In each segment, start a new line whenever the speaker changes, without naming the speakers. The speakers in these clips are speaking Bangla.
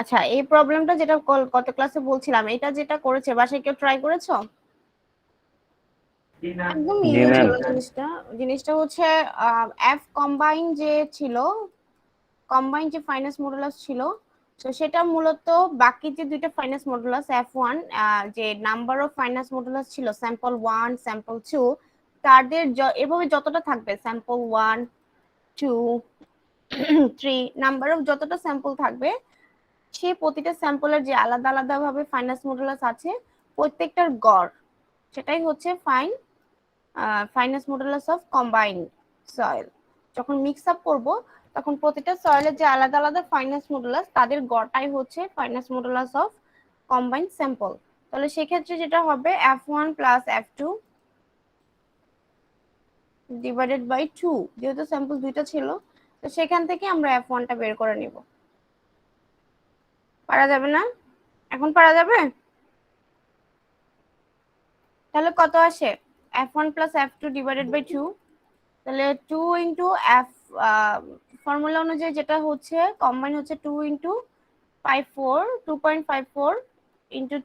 আচ্ছা, এই প্রবলেমটা যেটা গত ক্লাসে বলছিলাম, এটা যেটা করেছে বাসায় কেউ ট্রাই করেছো? একদম
জি
ইজি
ম্যাম।
ছিল জিনিসটা হচ্ছে এফ কম্বাইন যে ছিল, কম্বাইন যে ফাইনাস মডুলাস ছিল, তো সেটা মূলত বাকি যে দুইটা ফাইনাস মডুলাস এফ ওয়ান, যে নাম্বার অফ ফাইনাস মডুলাস ছিল স্যাম্পল ওয়ান স্যাম্পল টু, তাদের এভাবে যতটা থাকবে sample one two three, number of যতটা স্যাম্পল থাকবে, সেই প্রতিটা স্যাম্পলের যে আলাদা আলাদা ভাবে ফাইনাস মডুলাস আছে প্রত্যেকটার গড়, সেটাই হচ্ছে fineness modulus of combined soil. যখন মিক্স আপ করবো তখন প্রতিটা সয়েলের যে আলাদা আলাদা ফাইনাস মডুলাস, তাদের গড়টাই হচ্ছে fineness modulus of combined sample. তাহলে সেক্ষেত্রে যেটা হবে F one plus F two divided by two, যেহেতু স্যাম্পল দুইটা ছিল, তো সেখান থেকে আমরা এফ ওয়ানটা বের করে নিব। পারা যাবে না? এখন পারা যাবে? তাহলে কত আসে? F one plus F two divided by two, তাহলে টু ইন্টু এফ, ফর্মুলা অনুযায়ী যেটা হচ্ছে কম্বাইন হচ্ছে 2 ইন্টু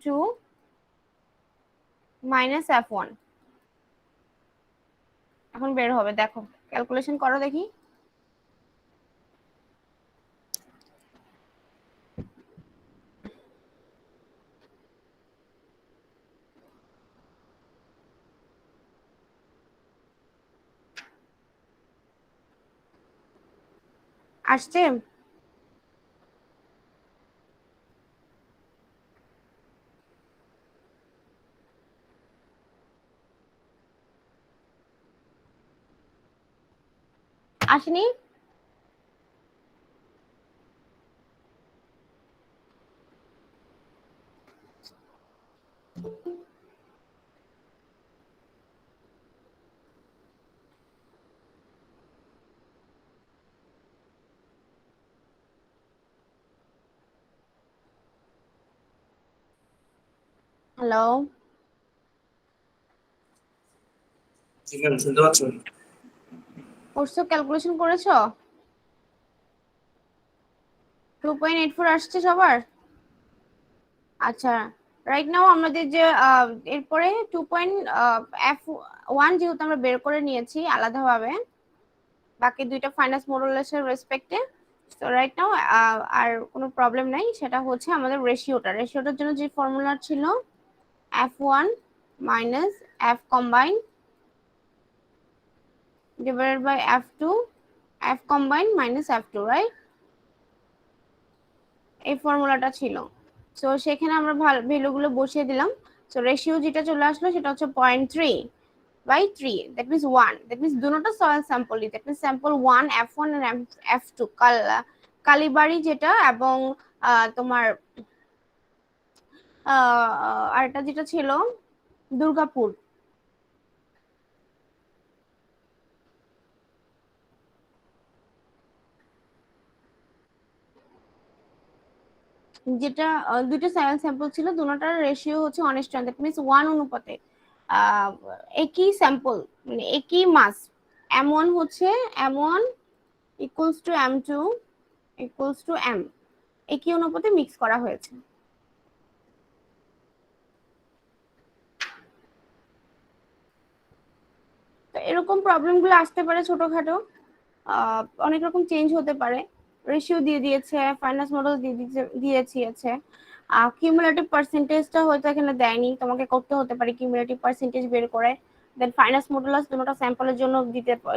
2 মাইনাস এফ ওয়ান। এখন বের হবে, দেখো ক্যালকুলেশন করো দেখি। আসছে? আসেনি? হ্যালো,
শুনতে পাচ্ছেন?
করছো? ক্যালকুলেশন করেছো? 2.84 আসছে সবার? আচ্ছা, রাইট নাও আমাদের যে এরপরে 2.f1 যেহেতু আমরা বের করে নিয়েছি আলাদাভাবে বাকি দুইটা ফাইনাস মডুলাসের রেসপেক্টে, তো রাইট নাও আর কোনো প্রবলেম নাই। সেটা হচ্ছে আমাদের রেশিওটার জন্য যে ফর্মুলা ছিল f1 minus f combine divided by f2, f combine minus f2, right? এই ফর্মুলাটা ছিল। সো সেখানে আমরা ভ্যালুগুলো বসিয়ে দিলাম। সো রেশিও যেটা চলে আসলো সেটা হচ্ছে 0.3 by 3, that means 1, that means দুটোটা সয়েল স্যাম্পলই, that means sample 1 f1 and f2 কালীবাড়ি যেটা, এবং তোমার আরেকটা যেটা ছিল দুর্গাপুর, যেটা দুইটা স্যাম্পল ছিল, দুটোটার রেশিও হচ্ছে 1:1, দ্যাট মিনস 1 অনুপাতে একই স্যাম্পল, মানে একই মাস, m1 হচ্ছে m1 equals to m2 equals to m, একই অনুপাতে মিক্স করা হয়েছে। তো এরকম প্রবলেমগুলো আসতে পারে ছোটখাটো, অনেক রকম চেঞ্জ হতে পারে। রেশিও দিয়ে দিয়েছে, ফাইনান্স মডেল দিয়েছে, কিউমুলেটিভ পার্সেন্টেজটা হয়তো এখানে দেয়নি, তোমাকে করতে হতে পারে কিউমুলেটিভ পার্সেন্টেজ বের করে, দেন ফাইনান্স মডুলাস দুটোটা স্যাম্পলের জন্য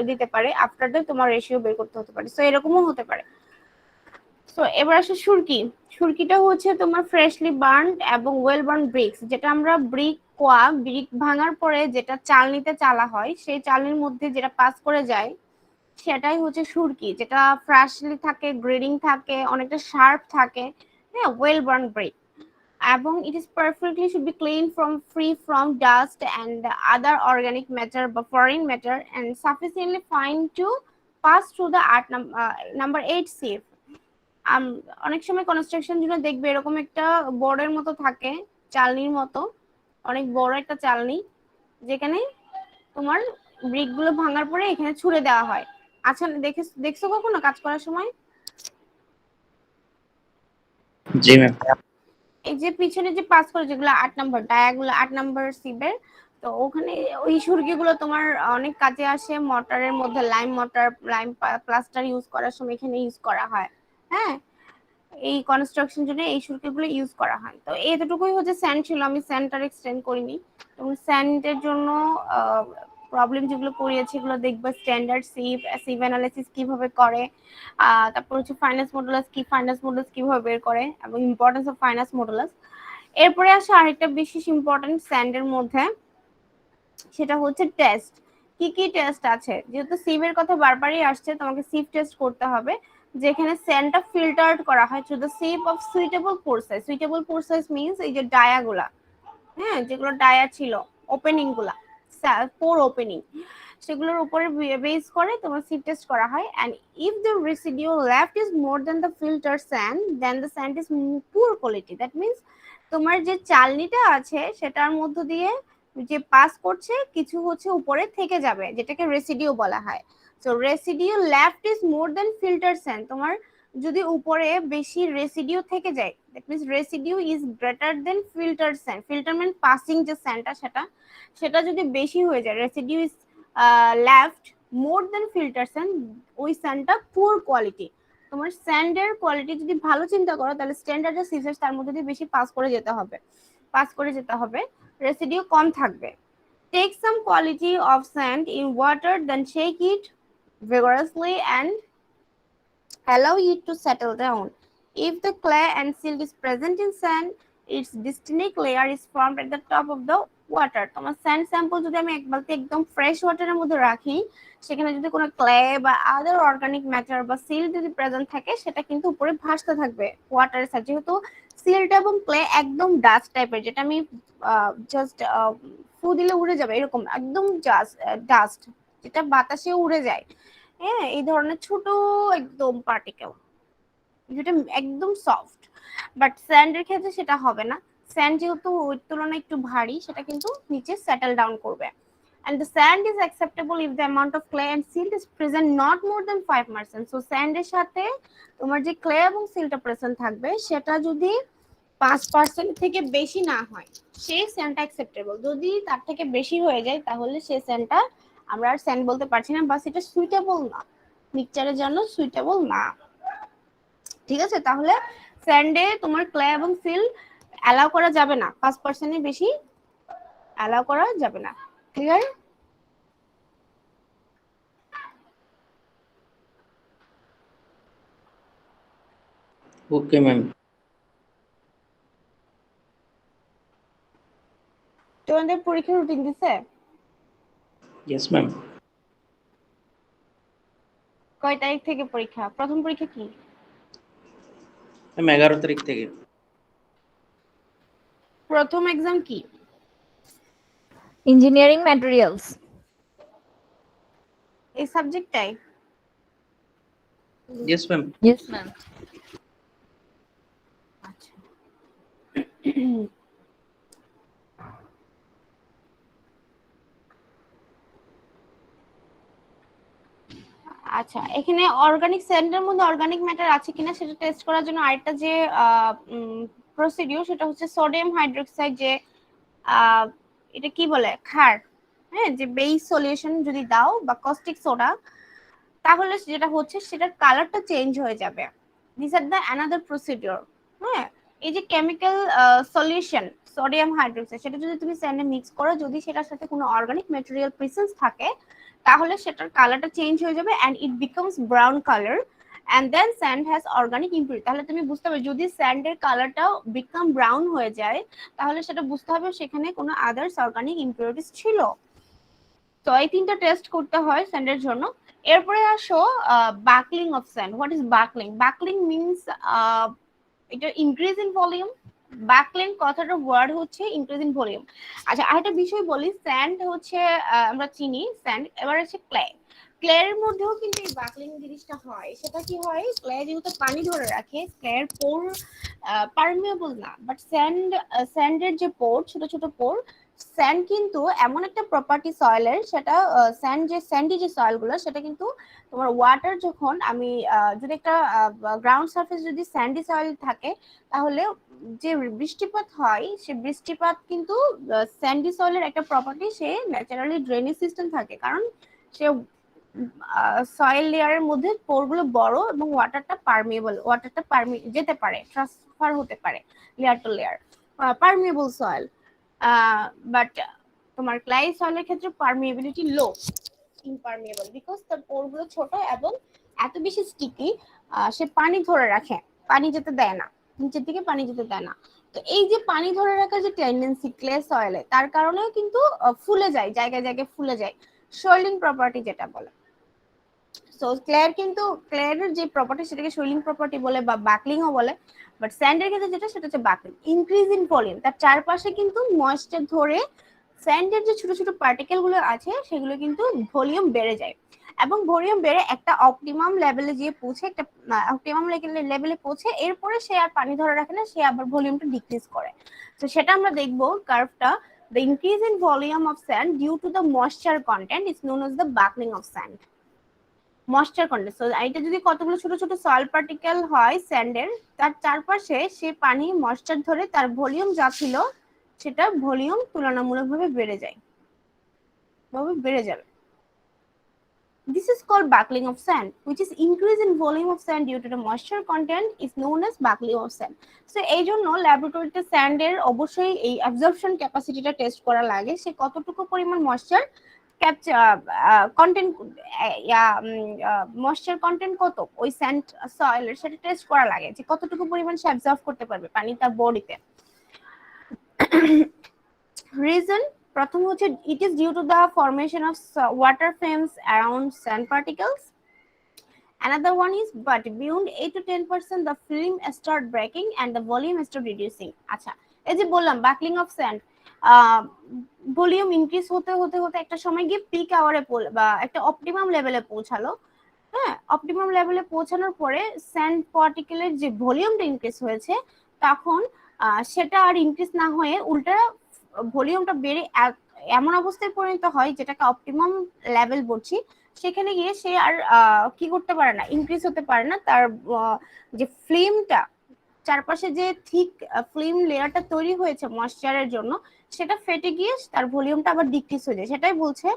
দিতে পারে, আফটার দ্যাট তোমার রেশিও বের করতে হতে পারে। সো এরকমও হতে পারে। সো এবার আসে সুরকিটা হচ্ছে তোমার ফ্রেশলি বার্ন এবং ওয়েল বার্ন ব্রিক্স, যেটা আমরা ব্রিক ভাঙার পরে যেটা চালনিতে চালা হয়, সেই চালনির মধ্যে যেটা পাস করে যায় সেটাই হচ্ছে সুরকি, যেটা ফ্রেশলি থাকে, গ্রেডিং থাকে, অনেকটা শার্প থাকে। হ্যাঁ, ওয়েল বার্ন ব্রিক, এবং it is perfectly should be clean from free from dust and other organic matter বা foreign matter and sufficiently fine to pass through the number 8 sieve. অনেক সময় কনস্ট্রাকশন জন্য দেখবে এরকম একটা বোর্ডের মতো থাকে, চালনির মতো, অনেক বড় একটা চালনি, যেখানে তোমার ব্রিক গুলো ভাঙার পরে এখানে ছুড়ে দেওয়া হয়। আচ্ছা, দেখছো কখনো কাজ করার সময়?
জি ম্যাম।
এই যে পিছনে যে পাস করে যেগুলো 8 নাম্বার ডায়াগুলো 8 নাম্বার সিবের, তো ওখানে ওই সুরকিগুলো তোমার অনেক কাজে আসে। মটারের মধ্যে লাইম মটার, লাইম প্লাস্টার ইউজ করার সময় এখানে ইউজ করা হয়। হ্যাঁ, এই কনস্ট্রাকশন জন্য এই সুরকিগুলো ইউজ করা হয়। তো এতটুকুই হচ্ছে স্যান্ড ছিল, আমি স্যান্ডটার এক্সটেন্ড করিনি। এবং স্যান্ডের জন্য প্রবলেম যেগুলো করিয়েছে এগুলো দেখবে, স্ট্যান্ডার্ড সিভ, সিভ অ্যানালাইসিস কিভাবে করে, তারপর হচ্ছে ফাইনান্স মডুলাস কি, ফাইনান্স মডুলাস কিভাবে বের করে, এবং ইম্পর্টেন্স অফ ফাইনান্স মডুলাস। এরপরে আসে আরেকটা বিশেষ ইম্পর্টেন্ট স্যান্ডের মধ্যে, সেটা হচ্ছে টেস্ট। কি কি টেস্ট আছে, যেহেতু সিভের কথা বারবারই আসছে, তোমাকে সিভ টেস্ট করতে হবে, যেখানে স্যান্ডটা ফিল্টার্ড করা হয় through the sieve of suitable pore size. Suitable pore size means এই যে ডায়াগুলা, হ্যাঁ, যেগুলো ডায়া ছিল, ওপেনিং গুলা, পোর ওপেনিং, সেগুলোর উপরে বেস করে তোমার সিভ টেস্ট করা হয়। And if the residue left is more than the filter sand, then the sand is poor quality. That means তোমার যে চালনিটা আছে সেটার মধ্য দিয়ে যে পাস করছে কিছু হচ্ছে উপরে থেকে যাবে, যেটাকে রেসিডিউ বলা হয়। So residue left is more than filter sand, তোমার যদি উপরে বেশি রেসিডিউ থেকে যায়, that means residue is greater then filter sand. Filter mean passing যে স্যান্ডটা, সেটা যদি বেশি হয়ে যায়, residue is left more then filter sand, ওই স্যান্ডটা পুয়ার কোয়ালিটি। তোমার স্যান্ডের কোয়ালিটি যদি ভালো চিন্তা করো, তাহলে স্ট্যান্ডার্ড যে সিজার তার মধ্যে দিয়ে বেশি পাস করে যেতে হবে, রেসিডিউ কম থাকবে। Take some quality of sand in water, then shake it vigorously and allow it to settle down. If the clay and silt is present in sand, its distinct layer is formed at the top of the water. তোমার স্যান্ড স্যাম্পল যদি আমি এক বালতি একদম ফ্রেশ ওয়াটারের মধ্যে রাখি, সেখানে যদি কোনো ক্লে বা আদার অর্গানিক ম্যাটার বা সিল্ট যদি প্রেজেন্ট থাকে, সেটা কিন্তু উপরে ভাসতে থাকবে ওয়াটারের সাথে। যেহেতু সিল্ট এবং ক্লে একদম ডাস্ট টাইপের, যেটা আমি জাস্ট ফু দিলে উড়ে যাবে এরকম, একদম জাস্ট ডাস্ট, যেটা বাতাসে উড়ে যায়। হ্যাঁ, এই ধরনের ছোট একদম পার্টিকেল, যেটা একদম সফট। বাট স্যান্ডের ক্ষেত্রে সেটা হবে না। স্যান্ড যেহেতু ওই তুলনায় একটু ভারী, সেটা কিন্তু নিচে সেটেল ডাউন করবে। And the sand is acceptable if the amount of clay and silt is present not more than 5%. So sand এর সাথে তোমার যে clay এবং silt প্রেজেন্ট থাকবে, সেটা যদি 5% থেকে বেশি না হয়, সেই স্যান্ডটা অ্যাকসেপ্টেবল। যদি তার থেকে বেশি হয়ে যায়, তাহলে সেই স্যান্ডটা আমরা আর স্যান্ড বলতে পারছি না, বা সেটা সুইটেবল না, মিক্সচারের জন্য সুইটেবল না। ঠিক আছে, তাহলে স্যান্ডে তোমার ক্লে এবং সিল অ্যালাউ করা যাবে না, 5%-এর বেশি অ্যালাউ করা যাবে না। ক্লিয়ার?
Okay ma'am.
তোমাদের পরীক্ষার রুটিন দিছে?
Yes ma'am.
কয় তারিখ থেকে পরীক্ষা? প্রথম পরীক্ষা কি?
ম্যাম 11 তারিখ থেকে।
প্রথম এক্সাম কি?
Engineering materials.
এই সাবজেক্টটাই?
Yes ma'am.
Yes ma'am.
আচ্ছা। আচ্ছা, এখানে অর্গানিক স্যান্ডের মধ্যে অর্গানিক ম্যাটার আছে কিনা সেটা টেস্ট করার জন্য আরেকটা যে প্রসিডিউর, সেটা হচ্ছে সোডিয়াম হাইড্রোক্সাইড, যে এটা কি বলে, ক্ষার, হ্যাঁ, যে বেস সলিউশন যদি দাও বা কস্টিক সোডা, তাহলে যেটা হচ্ছে সেটার কালারটা চেঞ্জ হয়ে যাবে। This are the another procedure. হ্যাঁ, এই যে কেমিক্যাল সলিউশন সোডিয়াম হাইড্রোক্সাইড, সেটা যদি তুমি স্যান্ডে মিক্স করো, যদি সেটার সাথে কোনো অর্গানিক ম্যাটেরিয়াল প্রেজেন্স থাকে, তাহলে সেটার কালারটা চেঞ্জ হয়ে যাবে and it becomes brown colour, and then sand has organic impurity. তাহলে তুমি বুঝতে হবে, যদি স্যান্ডের কালারটাও বিকাম ব্রাউন হয়ে যায়, তাহলে সেটা বুঝতে হবে সেখানে কোনো আদার্স অর্গানিক ইম্পিউরিটিস ছিল। তো এই তিনটা টেস্ট করতে হয় স্যান্ডের জন্য। এরপরে আসো buckling of sand. What is buckling? Buckling means এটা ইনক্রিজ ইন ভলিউম। বাকলিং কথাটার ওয়ার্ড হচ্ছে ইনক্রিজ ইন ভলিউম। আচ্ছা, আরেকটা বিষয় বলি, স্যান্ড হচ্ছে আমরা চিনি স্যান্ড, এবার হচ্ছে ক্লে। ক্লের মধ্যেও কিন্তু এই বাকলিং জিনিসটা হয়। সেটা কি হয়, ক্লে যেহেতু পানি ধরে রাখে, ক্লের পোর পারমিয়েবল না, বাট স্যান্ডের যে পোর, ছোট ছোট পোর, স্যান্ড কিন্তু এমন একটা প্রপার্টি সয়েলের, সেটা স্যান্ডি যে সয়েল গুলো সেটা কিন্তু তোমার ওয়াটার যখন আমি যদি একটা গ্রাউন্ড সারফেস যদি স্যান্ডি সয়েল থাকে, তাহলে যে বৃষ্টিপাত হয় সে বৃষ্টিপাত কিন্তু স্যান্ডি সয়েলের একটা প্রপার্টি, সে ন্যাচারালি ড্রেনেজ সিস্টেম থাকে, কারণ সে সয়েল লেয়ারের মধ্যে পোরগুলো বড় এবং ওয়াটারটা যেতে পারে, ট্রান্সফার হতে পারে layer to layer, permeable soil. But তোমার ক্লাই সয়েলের ক্ষেত্রে পারমিয়েবিলিটি লো, ইমপারমিয়েবল, বিকজ তার পোরগুলো ছোট এবং এত বেশি স্টিকি, সে পানি ধরে রাখে, পানি যেতে দেয় না, নিচের দিকে পানি যেতে দেয় না। তো এই যে পানি ধরে রাখার যে টেন্ডেন্সি ক্লে সয়েলে, তার কারণেও কিন্তু ফুলে যায়, জায়গায় জায়গায় ফুলে যায়, শোয়েলিং প্রপার্টি যেটা বলে। সো ক্লের যে প্রপার্টি সেটাকে শোয়েলিং প্রপার্টি বলে বা বাকলিংও বলে, বাট স্যান্ডের ক্ষেত্রে যেটা সেটা হচ্ছে বাকলিং। ইনক্রিজ ইন ভলিউম, তার চারপাশে কিন্তু ময়েশ্চার ধরে স্যান্ডের যে ছোট ছোট পার্টিকেল গুলো আছে সেগুলো কিন্তু ভলিউম বেড়ে যায়, এবং ভলিউম বেড়ে একটা অপটিমাম লেভেলে গিয়ে পৌঁছে, একটা অপটিমাম লেভেলে পৌঁছে, এরপরে সে আর পানি ধরে রাখে না, সে আবার ভলিউমটা ডিক্রিজ করে। তো সেটা আমরা দেখবো কার্ভটা। The increase in volume of sand due to the moisture content is known as the buckling of sand. Moisture content, এটা যদি কতগুলো ছোট ছোট সয়েল পার্টিকেল হয় স্যান্ডের, তার চারপাশে সে পানি ময়েশ্চার ধরে তার ভলিউম যা ছিল সেটা ভলিউম তুলনামূলকভাবে বেড়ে যাবে। This is called buckling of sand, which is increase in volume of sand due to the moisture content is known as buckling of sand. So এই জন্য ল্যাবরেটরিতে স্যান্ডের অবশ্যই এই অ্যাবজর্পশন ক্যাপাসিটিটা টেস্ট করা লাগে, সে কতটুকু পরিমাণ ময়েশ্চার কন্টেন্ট, ময়েশ্চার কন্টেন্ট কত ওই স্যান্ড সয়েলের, সেটা টেস্ট করা লাগে যে কতটুকু পরিমাণ সে অ্যাবজর্ব করতে পারবে পানি তার বডিতে। রিজন প্রথম হচ্ছে, it is due to the formation of water frames around sand particles. Another one is, but beyond 8 to 10% the film start breaking and the volume start reducing. আচ্ছা, এই যে বললাম বাকলিং অফ স্যান্ড, ভলিউম ইনক্রিজ হতে হতে হতে একটা সময় গিয়ে পিক আওয়ারে বা একটা অপটিমাম লেভেলে পৌঁছালো। হ্যাঁ, অপটিমাম লেভেলে পৌঁছানোর পরে স্যান্ড পার্টিকেলের যে ভলিউমটা ইনক্রিজ হয়েছে, তখন সেটা আর ইনক্রিজ না হয়ে উল্টা ভলিউমটা বেড়ে এমন অবস্থায় পরিণত হয়, যেটাকে অপটিমাম লেভেল বলছি, সেখানে গিয়ে সে আর কি করতে পারে না, ইনক্রিজ হতে পারে না, তার যে ফিল্মটা চারপাশে যে থিক ফিল্ম লেয়ারটা তৈরি হয়েছে ময়েশ্চারের জন্য, সেটা ফেটে গিয়ে তার ভলিউমটা আবার ডিক্রিজ হয়ে যায়। সেটাই বলছে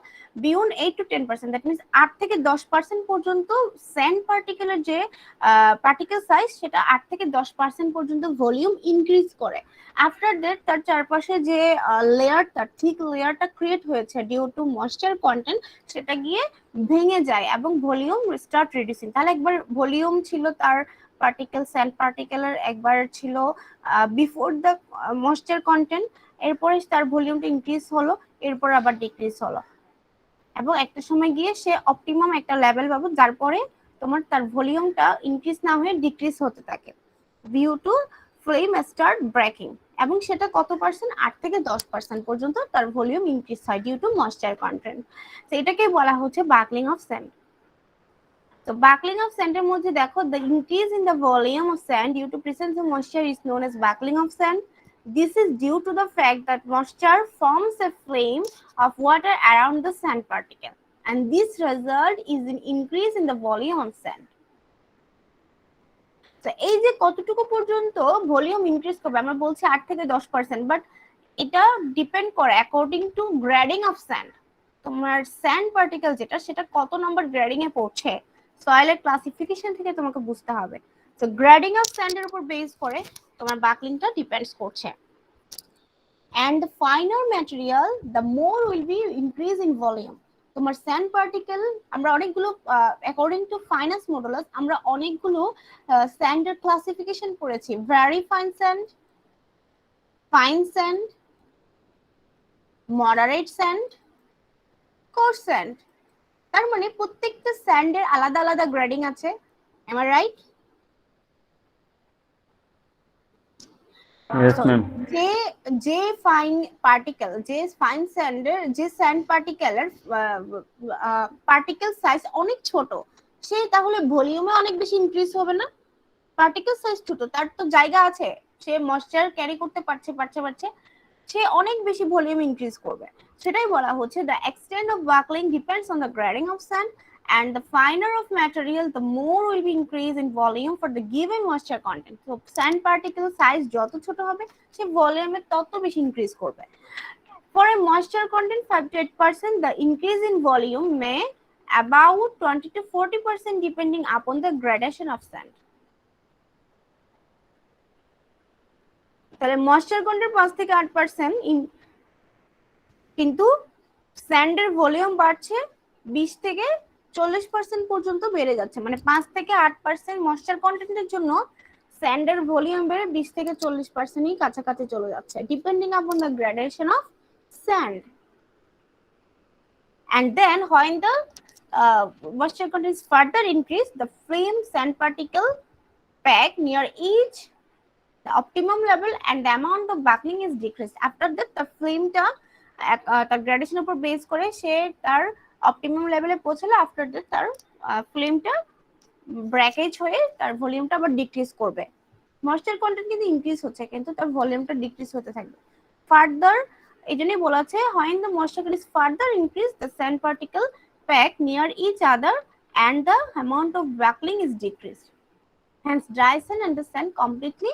বিয়ন্ড 8 to 10%, দ্যাট মিনস 8 থেকে 10% পর্যন্ত স্যান্ড পার্টিকেলের যে পার্টিকেল সাইজ, সেটা 8 থেকে 10% পর্যন্ত ভলিউম ইনক্রিজ করে। আফটার দ্যাট তার চারপাশে যে লেয়ারটা, থিক লেয়ারটা ক্রিয়েট হয়েছে ডিউ টু ময়েশ্চার কন্টেন্ট, সেটা গিয়ে ভেঙে যায় এবং ভলিউম স্টার্ট রিডিউসিং। তাহলে একবার ভলিউম ছিল তার স্যান্ড পার্টিকেলের, একবার ছিল বিফোর দ্য ময়েশ্চার কন্টেন্ট, এরপরে তার ভলিউমটা ইনক্রিজ হলো, এরপর আবার ডিক্রিজ হলো, এবং একটা সময় গিয়ে সে অপটিমাম একটা লেভেল পাবো, যার পরে তোমার তার ভলিউমটা ইনক্রিজ না হয়ে ডিক্রিজ হতে থাকে due to flame start breaking. এবং সেটা কত পার্সেন্ট, 8 থেকে 10% পর্যন্ত তার ভলিউম ইনক্রিজ হয় ডিউ টু ময়েশ্চার কন্টেন্ট। তো এটাকে বলা হচ্ছে বাকলিং অফ স্যান্ড। তো বাকলিং অফ স্যান্ডের মধ্যে দেখো, the increase in the volume of sand due to presence of moisture is known as buckling of sand. This is due to the fact that moisture forms a flame of water around the sand particle, and this result is an increase in the volume of sand. তো এই যে কতটুকু পর্যন্ত ভলিউম ইনক্রিজ করবে, আমরা বলছি 8 থেকে 10%, বাট এটা ডিপেন্ড করে according to grading of sand. তোমার স্যান্ড পার্টিকেল যেটা, সেটা কত নম্বর গ্রেডিং এ পড়ছে, সয়েলের ক্লাসিফিকেশন থেকে তোমাকে বুঝতে হবে। তো গ্রেডিং অফ স্যান্ডের উপর বেস করে তোমার বাকলিংটা ডিপেন্ডস করছে। And the finer material, the more will be increase in volume. তোমার স্যান্ড পার্টিকেল, আমরা অনেকগুলো অ্যাকর্ডিং টু ফাইনাস মডুলাস, আমরা অনেকগুলো স্যান্ডের ক্লাসিফিকেশন পড়েছি। Very fine sand, fine sand, moderate sand, coarse sand. তার মানে প্রত্যেকটা স্যান্ডের আলাদা আলাদা গ্রেডিং আছে। Am I right?
Yes, ma'am.
যে ফাইন পার্টিকেল, যে ফাইন স্যান্ডের, যে স্যান্ড পার্টিকেলের পার্টিকেল সাইজ অনেক ছোট, সে তাহলে ভলিউমে অনেক বেশি ইনক্রিজ হবে না? পার্টিকেল সাইজ ছোট, তার তো জায়গা আছে, সে ময়েশ্চার ক্যারি করতে পারছে। সে অনেক বেশি ভলিউম ইনক্রিজ করবে। সেটাই বলা হচ্ছে the extent of buckling depends on the grading of sand and the finer of material the more will be increase in volume for the given moisture content. So sand particle size যত ছোট হবে সে ভলিউমে তত বেশি ইনক্রিজ করবে। For a moisture content 5 to 8%, the increase in volume may about 20 to 40% depending upon the gradation of sand. তাহলে ময়েশ্চার কন্টেন্ট 5 থেকে 8% কিন্তু স্যান্ডের ভলিউম বাড়ছে 20 থেকে 40% পর্যন্ত বেড়ে যাচ্ছে, মানে 5 থেকে 8% ময়েশ্চার কন্টেন্টের জন্য স্যান্ডের ভলিউম বেড়ে 20 থেকে 40%ই কাছাকাছি চলে যাচ্ছে, depending upon the gradation of sand. And then when the moisture content is further increased, the flame sand particle pack near each the optimum level and the amount of buckling is decreased. After that the flame টা তার গ্রেডেশনের উপর বেস করে সে তার অপটিমাম লেভেলে পৌঁছালে আফটার দ্যাট তার ফ্লেমটা ব্রেকেজ হয়ে তার ভলিউমটা আবার ডিক্রিজ করবে। ময়েশ্চার কন্টেন্ট কিন্তু ইনক্রিজ হচ্ছে কিন্তু তার ভলিউমটা ডিক্রিজ হতে থাকবে। ফার্দার এই জন্যই বলা আছে when the moisture content is further increased the sand particle pack near each other and the amount of buckling is decreased. Hence dry sand and the sand completely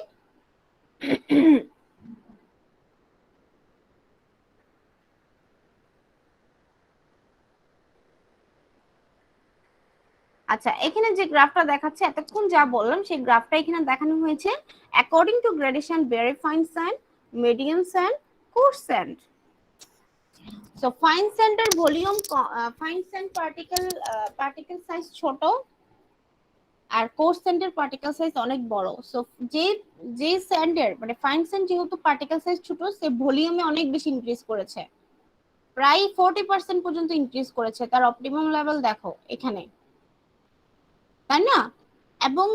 আচ্ছা, এখানে যে গ্রাফটা দেখাচ্ছে এতক্ষণ যা বললাম সেই গ্রাফটা এখানে দেখানো হয়েছে according to gradation very fine sand, medium sand, coarse sand. So fine স্যান্ডের volume, fine sand particle size ছোট আর কোর্স স্যান্ডের পার্টিকেল সাইজ অনেক বড়। সো যে স্যান্ডের মানে ফাইন স্যান্ড যেহেতু পার্টিকেল সাইজ ছোট সে ভলিউমে অনেক বেশি ইনক্রিজ করেছে, প্রায় 40% পর্যন্ত ইনক্রিজ করেছে। তার অপটিমাম লেভেল দেখো এখানে, তাই না? এবং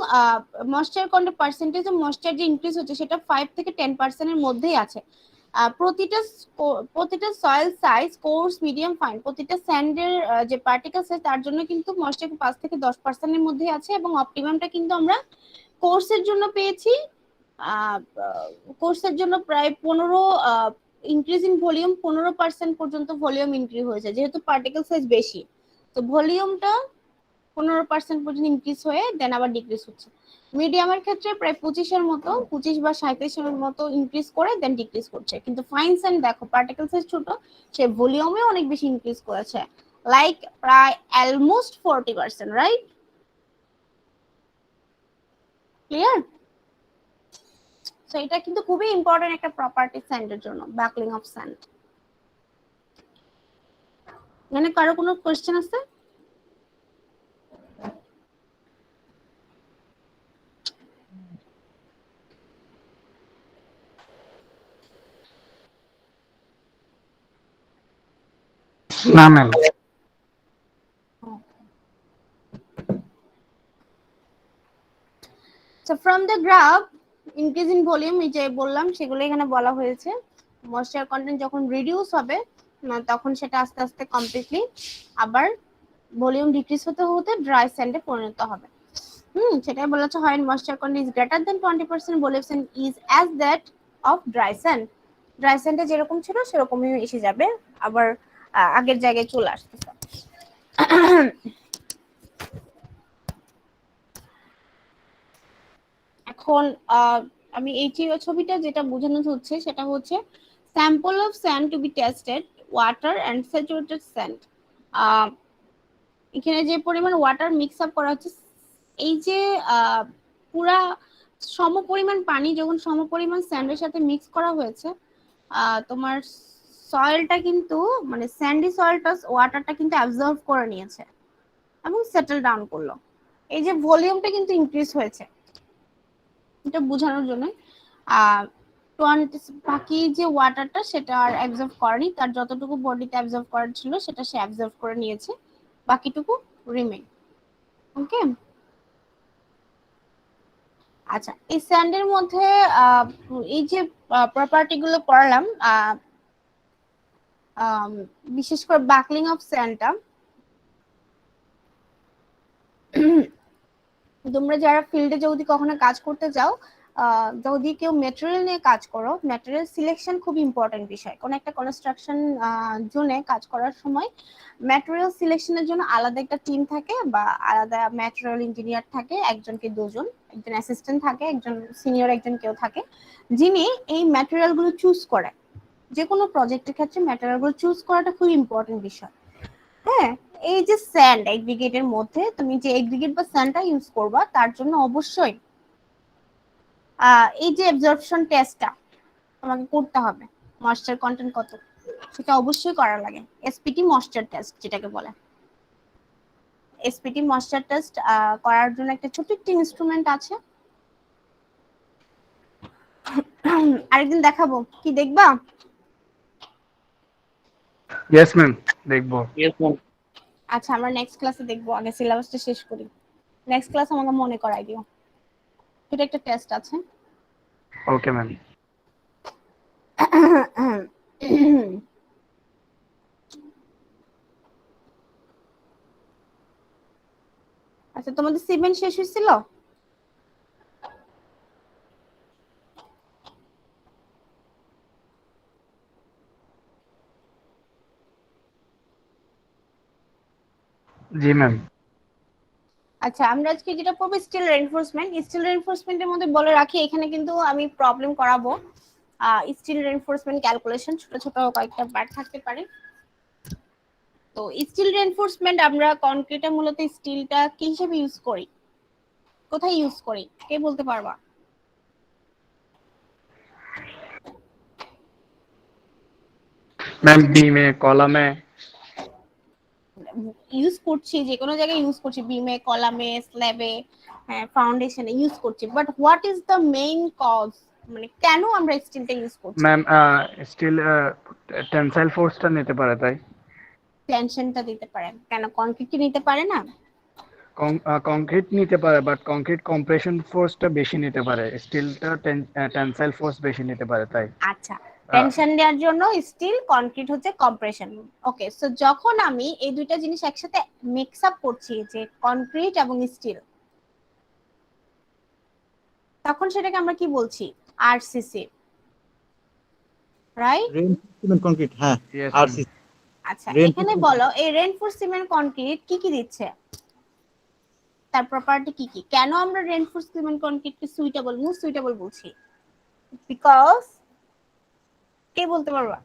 moisture content percentage of moisture যে ইনক্রিজ হচ্ছে সেটা 5 থেকে 10% এর মধ্যেই আছে। প্রতিটা soil size course, medium, fine প্রতিটা স্যান্ডের যে পার্টিকেল সাইজ তার জন্য কিন্তু ময়েশ্চার 5 থেকে 10% এর মধ্যেই আছে এবং অপটিমামটা কিন্তু আমরা কোর্সের জন্য পেয়েছি। কোর্সের জন্য প্রায় 15 ইনক্রিজ ইন ভলিউম 15% পর্যন্ত ভলিউম ইনক্রিজ হয়েছে যেহেতু পার্টিকেল সাইজ বেশি। তো ভলিউমটা 15% পর্যন্ত ইনক্রিজ হয়ে দেন আবার ডিক্রিজ হচ্ছে। মিডিয়ামের ক্ষেত্রে প্রায় 25 মতো 25 বা 37 মতো ইনক্রিজ করে দেন ডিক্রিজ করছে। কিন্তু ফাইন স্যান্ড দেখো পার্টিকেল সাইজ ছোট, সে ভলিউমে অনেক বেশি ইনক্রিজ করেছে, লাইক প্রায় অলমোস্ট 40%, রাইট? ক্লিয়ার? সো এটা কিন্তু খুবই ইম্পর্টেন্ট একটা প্রপার্টি স্যান্ডের জন্য, ব্যাকলিং অফ স্যান্ড। এখানে কারো কোনো কোশ্চেন আছে?
না ma'am.
So from the graph increase in volume যে বললাম সেগুলো এখানে বলা হয়েছে। ময়েশ্চার কন্টেন্ট যখন রিডিউস হবে তখন সেটা আস্তে আস্তে কমপ্লিটলি আবার ভলিউম ডিক্রিজ হতে হতে ড্রাই স্যান্ডে পরিণত হবে। সেটাই বলেছে when moisture content is greater than 20% volume is as that of dry sand. Dry স্যান্ডে যেরকম ছিল সেরকমই এসে যাবে, আবার আগের জায়গায় চলে আসতেছে। এখন আমি এই ছবিটা যেটা বোঝানো হচ্ছে সেটা হচ্ছে sample of sand to be tested, water and saturated sand. এখানে যে পরিমাণ ওয়াটার মিক্স আপ করা হচ্ছে, এই যে পুরা সমপরিমাণ পানি যখন সমপরিমাণ স্যান্ডের সাথে মিক্স করা হয়েছে, তোমার সয়েলটা কিন্তু মানে স্যান্ডি সয়েলটা ওয়াটারটা কিন্তু অ্যাবজর্ব করে নিয়েছে এবং সেটেল ডাউন করলো। এই যে ভলিউমটা কিন্তু ইনক্রিজ হয়েছে, এটা বোঝানোর জন্য। বাকি যে ওয়াটারটা সেটা আর অ্যাবজর্ব করেনি, তার যতটুকু বডিতে অ্যাবজর্ব করার ছিল সেটা সে অ্যাবজর্ব করে নিয়েছে, বাকিটুকু রিমেইন। ওকে, আচ্ছা এই স্যান্ডের মধ্যে এই যে প্রপার্টি গুলো পড়লাম, বিশেষ করে বাকলিং অফ স্যান্ডটা তোমরা যারা ফিল্ডে যদি কখনো কাজ করতে যাও যদি কেউ ম্যাটেরিয়াল নিয়ে কাজ করো, ম্যাটেরিয়াল সিলেকশন খুব ইম্পর্টেন্ট বিষয়। কোন একটা কনস্ট্রাকশন জোনে কাজ করার সময় ম্যাটেরিয়াল সিলেকশনের জন্য আলাদা একটা টিম থাকে বা আলাদা ম্যাটেরিয়াল ইঞ্জিনিয়ার থাকে, একজন কি দুজন, একজন অ্যাসিস্ট্যান্ট থাকে, একজন সিনিয়র একজন কেউ থাকে, যিনি এই ম্যাটেরিয়াল গুলো চুজ করে। যে কোনো প্রজেক্টের ক্ষেত্রে ম্যাটেরিয়াল গুলো চুজ করাটা খুব ইম্পর্টেন্ট বিষয়। হ্যাঁ, এই যে স্যান্ড এগ্রিগেটের মধ্যে তুমি যে এগ্রিগেট বা স্যান্ডটা ইউজ করবা, তার জন্য অবশ্যই এই যে অ্যাবজর্পশন টেস্টটা তোমাকে করতে হবে। ময়েশ্চার কন্টেন্ট কত, সেটা অবশ্যই করা লাগে। এসপিটি ময়েশ্চার টেস্ট যেটাকে বলে, এসপিটি ময়েশ্চার টেস্ট করার জন্য একটা ছোট একটা ইনস্ট্রুমেন্ট আছে। আরেকদিন দেখাবো, কি দেখবা?
ইয়েস ম্যাম, দেখবো।
Yes, ma'am.
আচ্ছা, আমরা নেক্সট ক্লাসে দেখবো, আগে সিলেবাসটা শেষ করি। নেক্সট ক্লাস আমাকে মনে করাই দিও, এটা একটা টেস্ট আছে।
Okay ma'am.
আচ্ছা, তোমাদের সিমেন্ট শেষ হয়েছিল?
জি ম্যাম।
আচ্ছা, আমরা আজকে যেটা পড়বো স্টিল রেইনফোর্সমেন্ট। স্টিল রেইনফোর্সমেন্টের মধ্যে বলে রাখি, এখানে কিন্তু আমি প্রবলেম করাবো। স্টিল রেইনফোর্সমেন্ট ক্যালকুলেশন ছোট ছোট কয়েকটা পার্ট থাকতে পারে। তো স্টিল রেইনফোর্সমেন্ট আমরা কনক্রিটে মূলত স্টিলটা কি হিসেবে ইউজ করি, কোথায় ইউজ করি, কে বলতে পারবা?
ম্যাম বিমে, কলামে।
ইউজ করছি, যে কোনো জায়গায় ইউজ করছি, বিমে, কলামে, স্ল্যাবে, হ্যাঁ, ফাউন্ডেশনে ইউজ করছি, but what is the main cause, মানে কেন আমরা স্টিলটা ইউজ করছি?
ম্যাম স্টিল টেনসাইল ফোর্সটা নিতে পারে তাই।
টেনশনটা দিতে পারে, কেন কনক্রিট কি নিতে পারে না?
কংক্রিট নিতে পারে, বাট কংক্রিট কম্প্রেশন ফোর্সটা বেশি নিতে পারে, স্টিলটা টেনসাইল ফোর্স বেশি নিতে পারে তাই।
আচ্ছা, টেনশন দেওয়ার জন্য স্টিল, কনক্রিট হচ্ছে কম্প্রেশন। ওকে, সো যখন আমি এই দুইটা জিনিস একসাথে মিক্স আপ করছি, যে কনক্রিট এবং স্টিল, তখন সেটাকে আমরা কি বলছি? RCC, right?
রেইনফোর্সমেন্ট কংক্রিট, হ্যাঁ,
Yes,
আর
ma'am.
আচ্ছা, এখানে বলো এই রেইনফোর্স সিমেন্ট কনক্রিট কি কি দিচ্ছে, তার প্রপার্টি কি কি, কেন আমরা রেইনফোর্স সিমেন্ট কনক্রিটকে সুইটেবল, মোস্ট সুইটেবল বলছি? বিকজ, কে বলতে পারবা?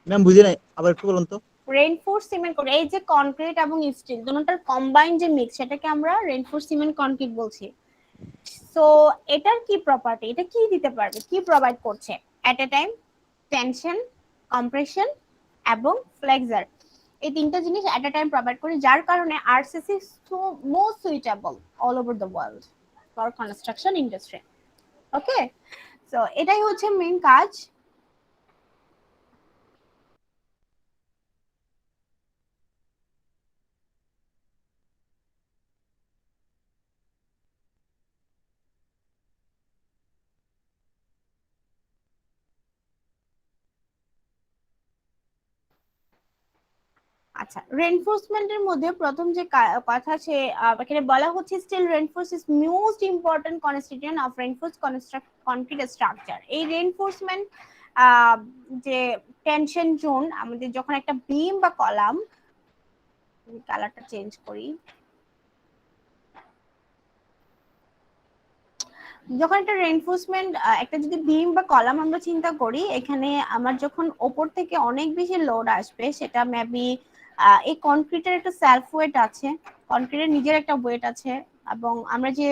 ম্যাম বুঝি নাই, আবার একটু বলুন তো।
রেইনফোর্স সিমেন্ট কনক্রিট, এই যে কনক্রিট এবং স্টিল দুটোটার কম্বাইন্ড যে মিক্স, সেটাকে আমরা রেইনফোর্স সিমেন্ট কনক্রিট বলছি। সো এটার কি প্রপার্টি, এটা কি দিতে পারবে, কি প্রোভাইড করছে এট এ টাইম? টেনশন, কম্প্রেশন এবং ফ্লেক্সার, এই তিনটা জিনিস এট এ টাইম প্রোভাইড করে, যার কারণে RCC so most suitable all over the world for construction industry. Okay, so এটাই হচ্ছে মেইন কাজ। আচ্ছা, রেইনফোর্সমেন্টের মধ্যে প্রথম যে কথা, সে এখানে বলা হচ্ছে steel reinforce is most important constituent of reinforce concrete structure. এই রেইনফোর্সমেন্ট যে টেনশন জোন, আমাদের যখন একটা বিম বা কলাম, কালারটা চেঞ্জ করি, যখন একটা রেইনফোর্সমেন্ট, একটা যদি বিম বা কলাম আমরা চিন্তা করি, এখানে আমার যখন ওপর থেকে অনেক বেশি লোড আসবে, সেটা মেবি এই কনক্রিটের একটা সেলফ ওয়েট আছে, কনক্রিটের নিজের একটা ওয়েট আছে, এবং আমরা যে